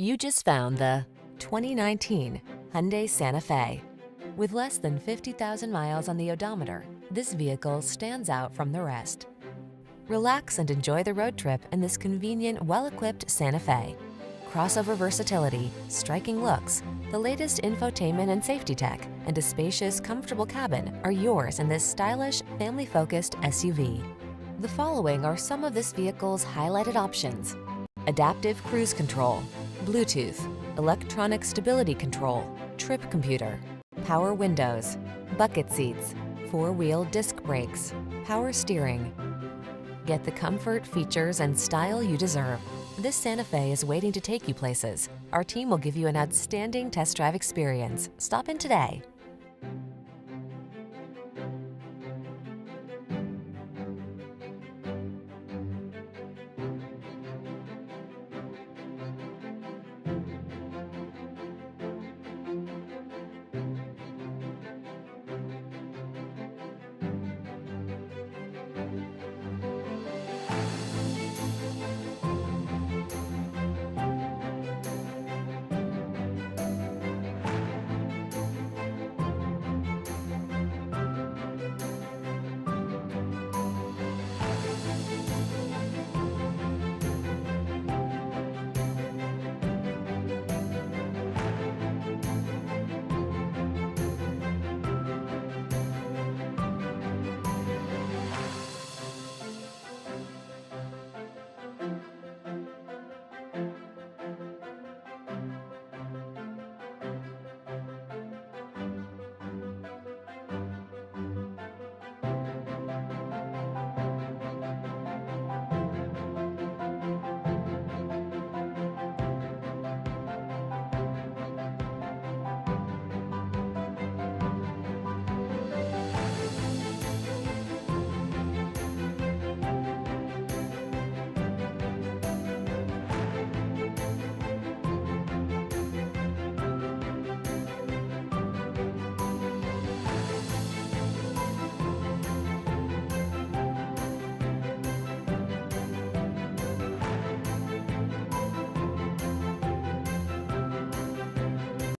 You just found the 2019 Hyundai Santa Fe. With less than 50,000 miles on the odometer, this vehicle stands out from the rest. Relax and enjoy the road trip in this convenient, well-equipped Santa Fe. Crossover versatility, striking looks, the latest infotainment and safety tech, and a spacious, comfortable cabin are yours in this stylish, family-focused SUV. The following are some of this vehicle's highlighted options: adaptive cruise control, Bluetooth, electronic stability control, trip computer, power windows, bucket seats, four-wheel disc brakes, power steering. Get the comfort, features, and style you deserve. This Santa Fe is waiting to take you places. Our team will give you an outstanding test drive experience. Stop in today.